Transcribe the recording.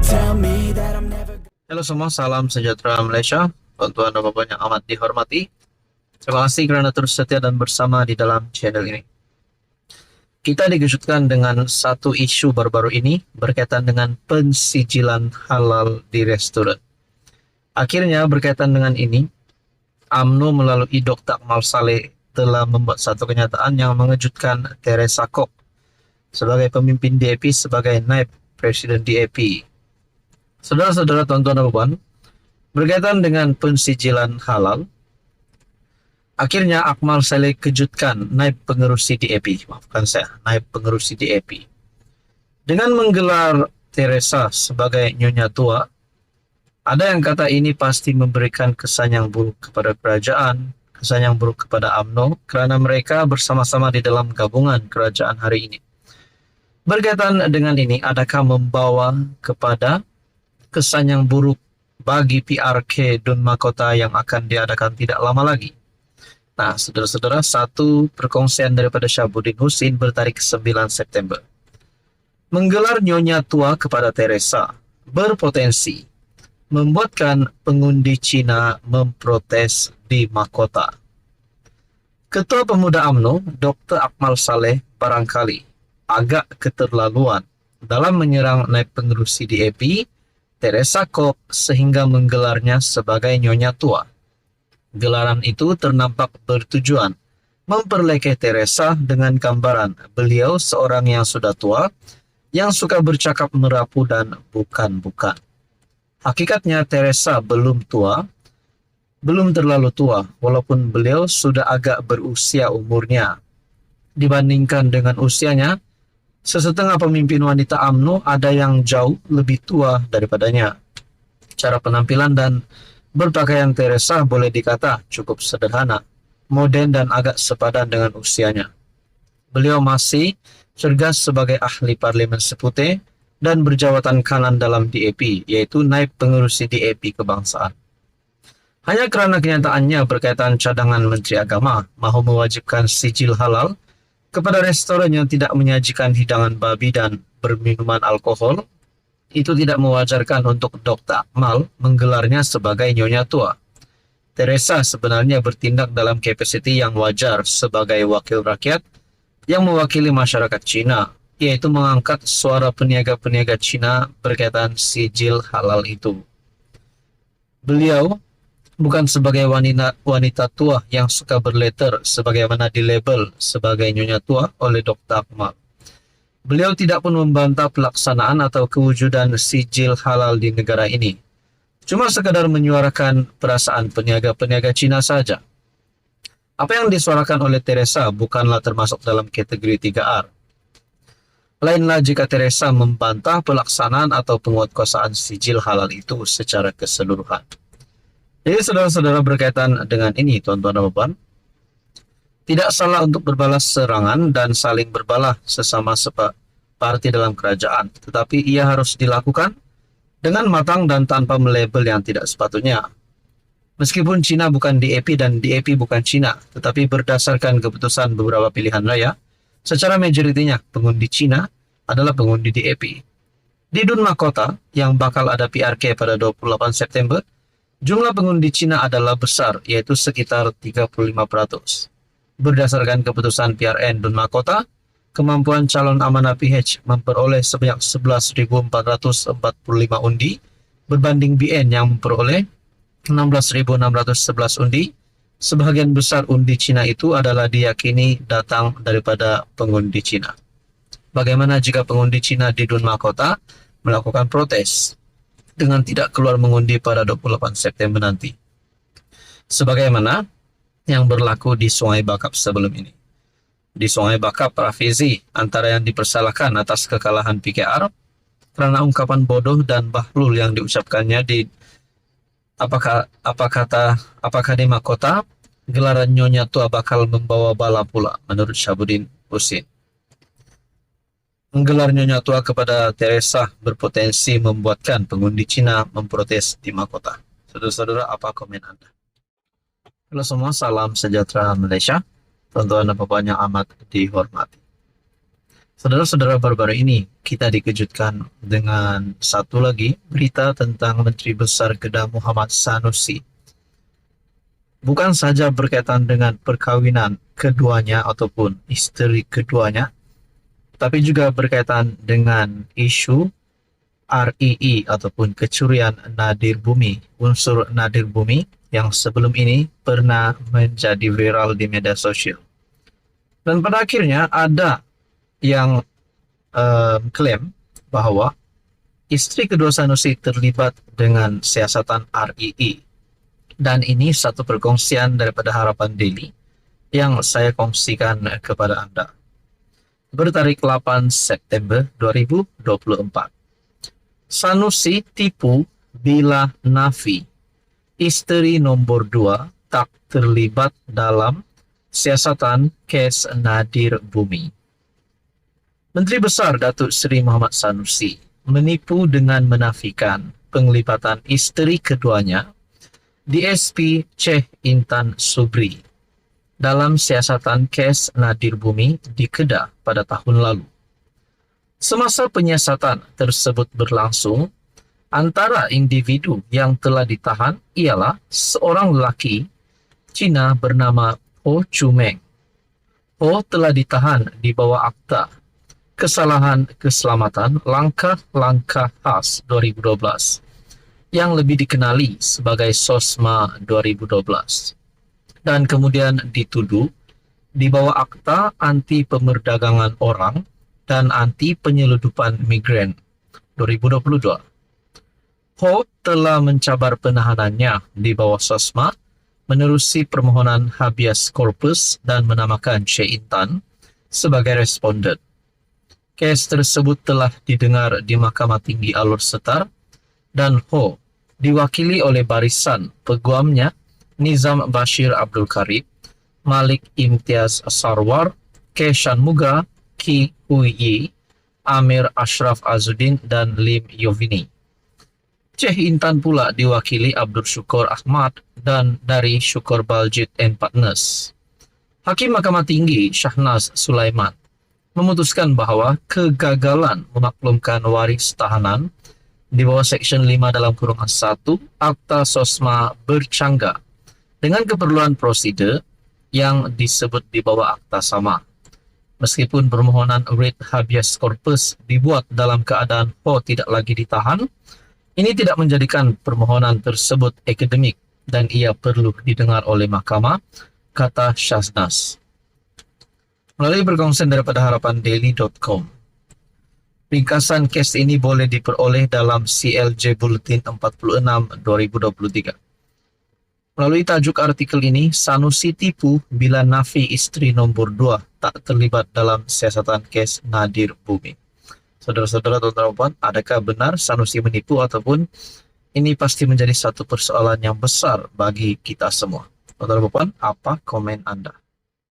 tell me that I'm never. Halo semua, salam sejahtera Malaysia. Tuan-tuan dan puan yang amat dihormati. Terima kasih kerana terus setia dan bersama di dalam channel ini. Kita dikejutkan dengan satu isu baru-baru ini berkaitan dengan pensijilan halal di restoran. Akhirnya berkaitan dengan ini, UMNO melalui Dr. Akmal Saleh telah membuat satu kenyataan yang mengejutkan Teresa Kok sebagai pemimpin DAP sebagai naib presiden DAP. Saudara-saudara, tuan-tuan dan puan, berkaitan dengan pensijilan halal, akhirnya Akmal Saleh kejutkan naib pengerusi DAP, maafkan saya, naib pengerusi DAP, dengan menggelar Teresa sebagai nyonya tua. Ada yang kata ini pasti memberikan kesan yang buruk kepada kerajaan, kesan yang buruk kepada UMNO, kerana mereka bersama-sama di dalam gabungan kerajaan hari ini. Berkaitan dengan ini, adakah membawa kepada kesan yang buruk bagi PRK Dun Mahkota yang akan diadakan tidak lama lagi? Nah, saudara-saudara, satu perkongsian daripada Syahabuddin Husin bertarikh 9 September. Menggelar nyonya tua kepada Teresa berpotensi membuatkan pengundi Cina memprotes di mahkota. Ketua Pemuda UMNO, Dr. Akmal Saleh, barangkali agak keterlaluan dalam menyerang naib pengerusi DAP, Teresa Kok, sehingga menggelarnya sebagai nyonya tua. Gelaran itu ternampak bertujuan memperlekeh Teresa dengan gambaran beliau seorang yang sudah tua, yang suka bercakap merapu dan bukan-bukan. Hakikatnya Teresa belum tua, belum terlalu tua, walaupun beliau sudah agak berusia umurnya. Dibandingkan dengan usianya, sesetengah pemimpin wanita UMNO ada yang jauh lebih tua daripadanya. Cara penampilan dan berpakaian Teresa boleh dikata cukup sederhana, modern dan agak sepadan dengan usianya. Beliau masih cergas sebagai ahli parlimen Seputeh dan berjawatan kanan dalam DAP, yaitu naib pengerusi DAP kebangsaan. Hanya kerana kenyataannya berkaitan cadangan Menteri Agama mahu mewajibkan sijil halal kepada restoran yang tidak menyajikan hidangan babi dan berminuman alkohol, itu tidak mewajarkan untuk Dr. Akmal menggelarnya sebagai nyonya tua. Teresa sebenarnya bertindak dalam kapasiti yang wajar sebagai wakil rakyat yang mewakili masyarakat Cina, yaitu mengangkat suara peniaga-peniaga Cina berkaitan sijil halal itu. Beliau bukan sebagai wanita tua yang suka berletter sebagaimana dilabel sebagai nyonya tua oleh Dr. Akmal. Beliau tidak pun membantah pelaksanaan atau kewujudan sijil halal di negara ini. Cuma sekadar menyuarakan perasaan peniaga-peniaga Cina saja. Apa yang disuarakan oleh Teresa bukanlah termasuk dalam kategori 3R. Lainlah jika Teresa membantah pelaksanaan atau penguatkuasaan sijil halal itu secara keseluruhan. Jadi saudara-saudara, berkaitan dengan ini, tuan-tuan dan puan, tidak salah untuk berbalas serangan dan saling berbalah sesama separti dalam kerajaan, tetapi ia harus dilakukan dengan matang dan tanpa melabel yang tidak sepatutnya. Meskipun Cina bukan DAP dan DAP bukan Cina, tetapi berdasarkan keputusan beberapa pilihan raya, secara majoritinya pengundi Cina adalah pengundi DAP. Di Dun Mahkota yang bakal ada PRK pada 28 September, jumlah pengundi Cina adalah besar, yaitu sekitar 35%. Berdasarkan keputusan PRN Dun Mahkota, kemampuan calon amanah PH memperoleh sebanyak 11.445 undi, berbanding BN yang memperoleh 16.611 undi. Sebahagian besar undi Cina itu adalah diyakini datang daripada pengundi Cina. Bagaimana jika pengundi Cina di Dun Mahkota melakukan protes dengan tidak keluar mengundi pada 28 September nanti, sebagaimana yang berlaku di Sungai Bakap sebelum ini? Di Sungai Bakap, Rafizi antara yang dipersalahkan atas kekalahan PKR kerana ungkapan bodoh dan bahlul yang diucapkannya di apakah di mahkota, gelaran nyonya tua bakal membawa bala pula menurut Syahabuddin Husin. Menggelar nyonya tua kepada Teresa berpotensi membuatkan pengundi Cina memprotes di mahkota. Saudara-saudara, apa komen Anda? Halo semua, salam sejahtera Malaysia. Tuan-tuan dan puan yang amat dihormati. Saudara-saudara, baru-baru ini kita dikejutkan dengan satu lagi berita tentang Menteri Besar Kedah Muhammad Sanusi. Bukan saja berkaitan dengan perkawinan keduanya ataupun isteri keduanya, tapi juga berkaitan dengan isu REE ataupun kecurian nadir bumi, unsur nadir bumi yang sebelum ini pernah menjadi viral di media sosial. Dan pada akhirnya ada yang klaim bahwa istri kedua Sanusi terlibat dengan siasatan REE. Dan ini satu perkongsian daripada Harapan Daily yang saya kongsikan kepada Anda. Bertarik 8 September 2024. Sanusi tipu bila Nafi, isteri nombor 2, tak terlibat dalam siasatan kes nadir bumi. Menteri Besar Datuk Seri Muhammad Sanusi menipu dengan menafikan penglibatan isteri keduanya, DSP Ceh Intan Subri, dalam siasatan kes nadir bumi di Kedah pada tahun lalu. Semasa penyiasatan tersebut berlangsung, antara individu yang telah ditahan ialah seorang lelaki Cina bernama Ho Chu Meng. Ho telah ditahan di bawah Akta Kesalahan Keselamatan Langkah-Langkah Khas 2012 yang lebih dikenali sebagai SOSMA 2012 dan kemudian dituduh di bawah Akta Anti Pemerdagangan Orang dan Anti Penyeludupan Migran 2022. Ho telah mencabar penahanannya di bawah SOSMA menerusi permohonan habeas corpus dan menamakan Ceh Intan sebagai responden. Kes tersebut telah didengar di Mahkamah Tinggi Alor Setar dan Ho diwakili oleh barisan peguamnya Nizam Bashir Abdul Karim, Malik Imtiaz Sarwar, K. Shanmuga, Ki Hui Yi, Amir Ashraf Azuddin, dan Lim Yovini. Ceh Intan pula diwakili Abdul Syukur Ahmad dan dari Syukur Baljit and Partners. Hakim Mahkamah Tinggi Shahnaz Sulaiman memutuskan bahawa kegagalan memaklumkan waris tahanan di bawah Seksyen 5(1) Akta SOSMA bercanggah dengan keperluan prosedur yang disebut di bawah akta sama. Meskipun permohonan writ habeas corpus dibuat dalam keadaan Ho tidak lagi ditahan, ini tidak menjadikan permohonan tersebut akademik dan ia perlu didengar oleh mahkamah, kata Shahnaz. Melalui perkongsian daripada harapandaily.com. Ringkasan kes ini boleh diperoleh dalam CLJ Bulletin 46/2023. Melalui tajuk artikel ini, Sanusi tipu bila Nafi isteri nombor 2 tak terlibat dalam siasatan kes nadir bumi. Saudara-saudara, tuan-tuan dan puan, adakah benar Sanusi menipu ataupun ini pasti menjadi satu persoalan yang besar bagi kita semua? Tuan-tuan dan puan, apa komen Anda?